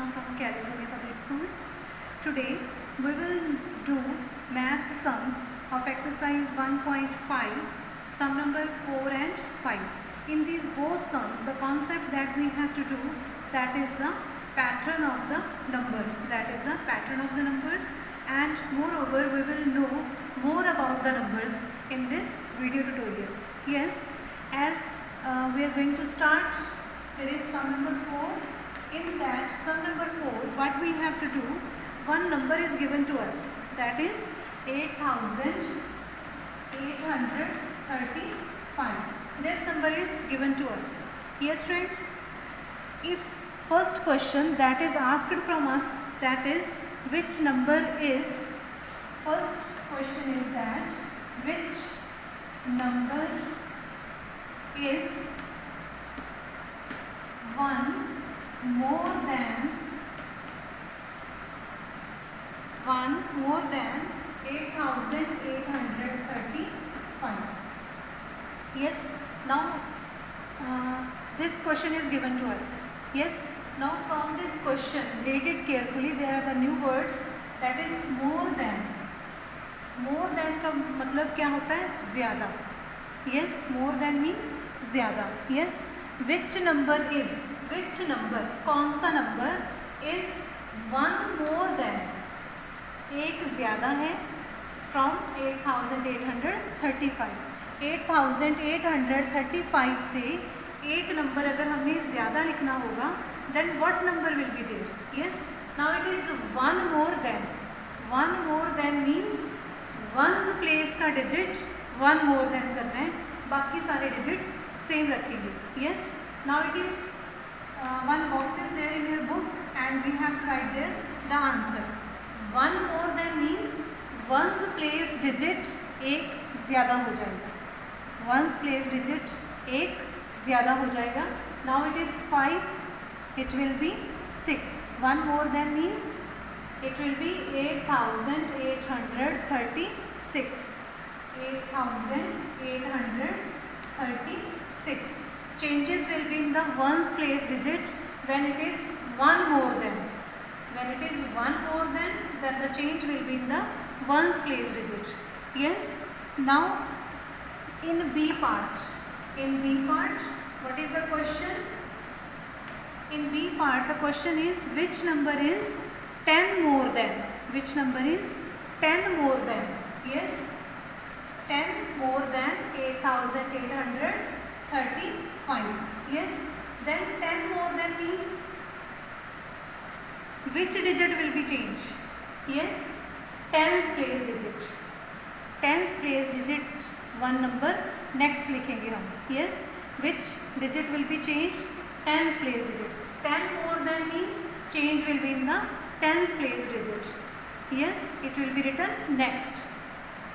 I'm from California Public School. Today we will do maths sums of exercise 1.5, sum number 4 and 5. In these both sums, the concept that we have to do, that is the pattern of the numbers. And moreover we will know more about the numbers in this video tutorial. Yes, as we are going to start, there is sum number 4. In that sum number 4, what we have to do, one number is given to us, that is 8,835. This number is given to us. Yes friends, if first question that is asked from us, that is which number is, first question is that which number is 1 more than 8,835. Yes, now this question is given to us. Yes, now from this question, read it carefully. There are the new words, that is more than. more than का मतलब क्या होता है? ज़्यादा. Yes, more than means ज़्यादा. Yes, which number is, which number, कौन सा number is 1 more than, एक ज़्यादा है from 8,835. 8,835 से एक नंबर अगर हमें ज़्यादा लिखना होगा, then what number will be there? Yes, now it is 1 more than. 1 more than means ones place का डिजिट 1 मोर देन करना है, बाकी सारे डिजिट्स सेम रखेंगे. Yes, now it is one box is there in your book and we have to write there the answer. 1 more than means ones place digit एक ज़्यादा हो जाएगा. वंस प्लेस डिजिट एक ज़्यादा हो जाएगा. Now it is 5, it will be 6. 1 more than means it will be 8,836. 8,836. Changes will be in the ones place digit when it is 1 more than. When it is 1 more than, then the change will be in the ones place digit. Yes. Now in B part, what is the question? In B part, the question is which number is 10 more than. Which number is 10 more than? Yes, 10 more than 8,835. Yes, then 10 more than means which digit will be changed? Yes, tens place digit. Tens place digit one number next लिखेंगे हम. Yes, which digit will be changed? Tens place digit. 10 more than means change will be in the tens place digit. Yes, it will be written next.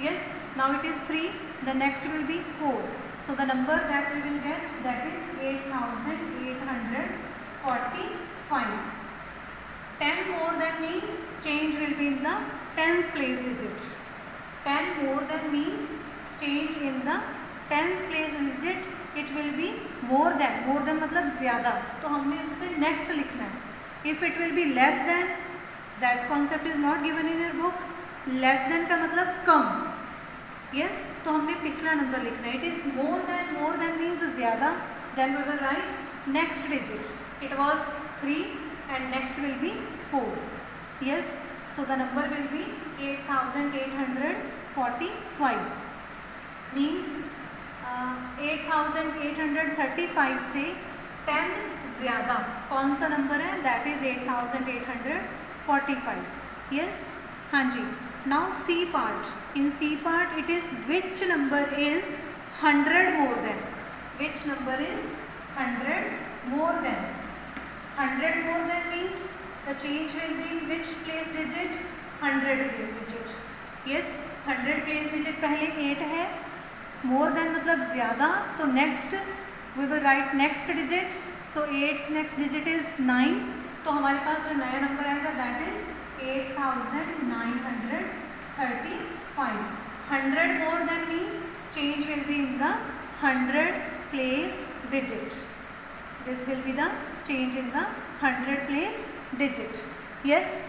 Yes, now it is 3, the next will be 4. So the number that we will get, that is 8,845. 10 more than means change will be in the tens place digit. 10 more than means change in the tens place digit, it will be more than. more than मतलब ज़्यादा, तो हमने इससे next लिखना है. If it will be less than, that concept is not given in your book. Less than का मतलब कम. Yes, तो हमने पिछला नंबर लिखना है. It is more than means ज़्यादा. Then we will write next digit. It was 3 and next will be 4. Yes, so the number will be 8,845. Means 8,835 से 10 ज़्यादा कौन सा नंबर है? That is 8,845. Yes, हाँ जी. Now C part. In C part it is which number is 100 more than. Which number is 100 more than. 100 more than means the change will be in which place digit? 100 place digit. Yes, 100 place digit पहले 8 है. More than मतलब ज़्यादा, तो next we will write next digit. So 8's next digit is 9. तो हमारे पास जो नया number आएगा that is 8,935. 100 more than means change will be in the 100 place digit. This will be the change in the 100 place digit. Yes.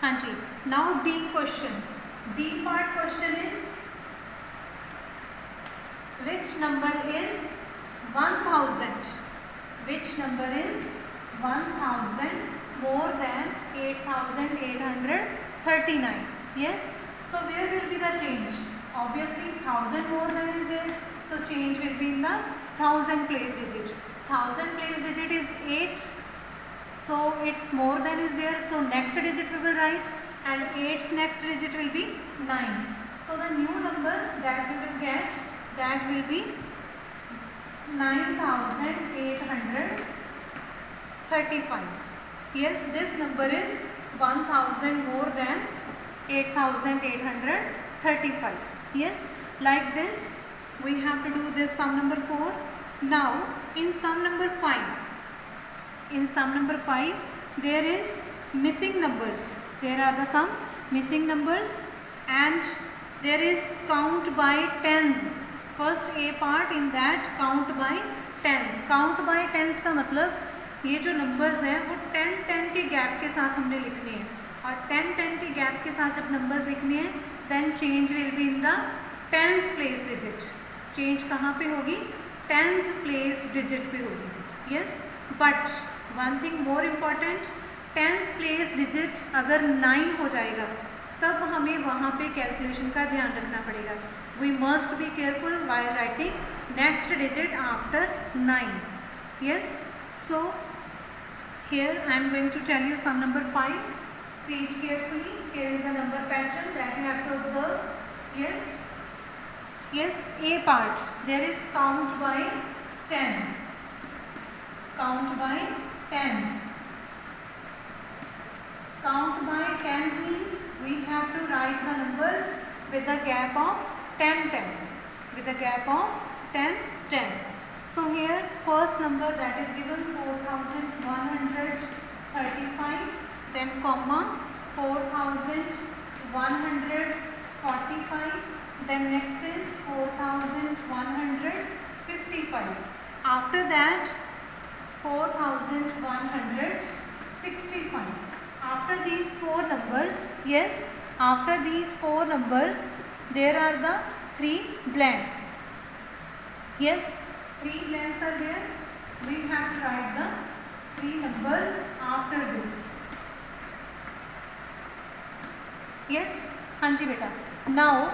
हाँ जी. Now D question. D part question is which number is 1000? Which number is 1000 more than 8839? Yes. So where will be the change? Obviously 1000 more than is there, so change will be in the 1000 place digit. 1000 place digit is 8, so its more than is there, so next digit we will write, and 8's next digit will be 9. So the new number that we will get, that will be 9835. Yes, this number is 1000 more than 8835. Yes, like this we have to do this sum number 4. Now in sum number 5, there is missing numbers. There are the some missing numbers, and there is count by tens. First A part in that count by tens. Count by tens का मतलब ये जो numbers हैं वो 10-10 के gap के साथ हमने लिखने हैं, और 10-10 के गैप के साथ जब नंबर्स लिखने हैं then change will be in the tens place digit. Change कहाँ पे होगी? टेंस प्लेस डिजिट पे होगी. Yes, but one thing more important, tens place digit अगर 9 हो जाएगा तब हमें वहाँ पे कैलकुलेशन का ध्यान रखना पड़ेगा. We must be careful while writing next digit after 9. Yes, so here I am going to tell you sum number 5. See it carefully. Here is the number pattern that you have to observe. Yes, yes, A part, there is count by tens. Count by tens. Count by tens means we have to write the numbers with a gap of 10-10. With a gap of 10-10. So here first number that is given 4135, then comma 4145, then next is 4155. After that 4165. After these four numbers, yes, after these four numbers there are the 3 blanks. Yes, 3 blanks are there. We have to write the 3 numbers after this. Yes, हाँ जी बेटा. Now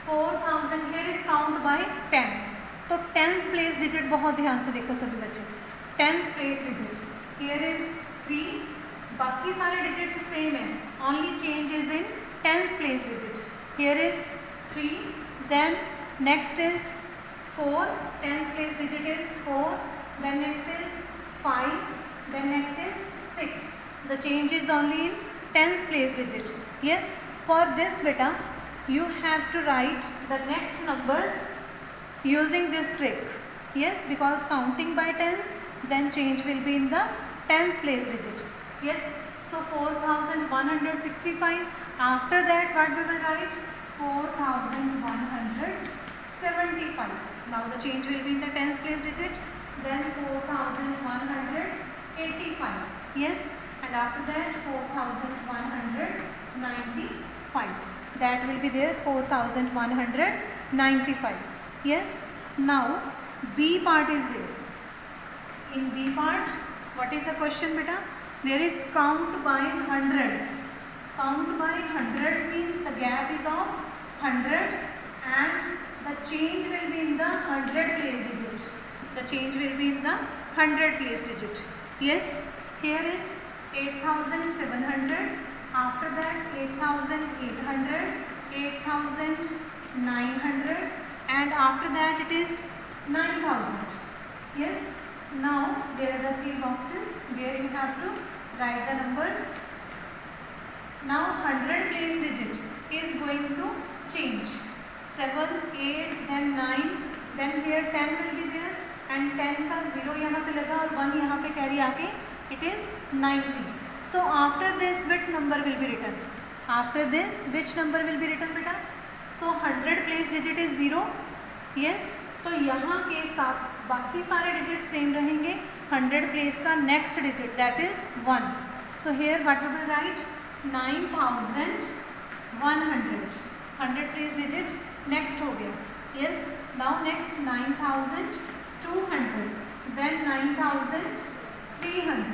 4000, here is count by tens. तो tense place digit बहुत ध्यान से देखो सभी बच्चे. Tense place digit here is 3, बाकी सारे डिजिट्स सेम है, only change is in tens place digit. Here is 3, then next is 4, tens place digit is 4, then next is 5, then next is 6. The change is only in tens place digit. Yes, for this beta you have to write the next numbers using this trick. Yes, because counting by tens, then change will be in the tens place digit. Yes, so 4165. After that what we will write? 4175. Now the change will be in the tens place digit. Then 4185. Yes, and after that 4195. That will be there, 4195. Yes, now B part is there. In B part, what is the question beta? There is count by hundreds. Count by hundreds means the gap is of hundreds and the change will be in the 100 place digit. The change will be in the 100 place digit. Yes, here is 8700, after that 8800, 8900, and after that it is 9000. Yes, now there are the 3 boxes where you have to write the numbers. Now 100 place digit is going to change. 7, 8, then 9, then here 10 will be there, and 10 का 0 यहाँ पे लगा और 1 यहाँ पे carry आके it is 90. So after this which number will be written? After this which number will be written beta? So 100 place digit is 0. Yes, तो यहाँ के साथ बाकी सारे डिजिट सेम रहेंगे. 100 प्लेस का next digit that is 1. So here what we will write 9100. 100 place digit next हो गया. Yes, now next 9200, then 9300.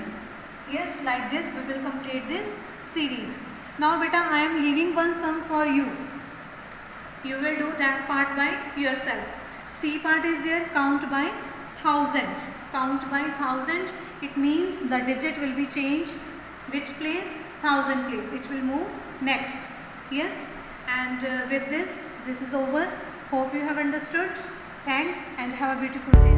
Yes, like this we will complete this series. Now beta, I am leaving one sum for you. You will do that part by yourself. C part is there, count by thousands. Count by thousand, it means the digit will be changed. Which place? 1000 place. It will move next. Yes, and with this is over. Hope you have understood. Thanks and have a beautiful day.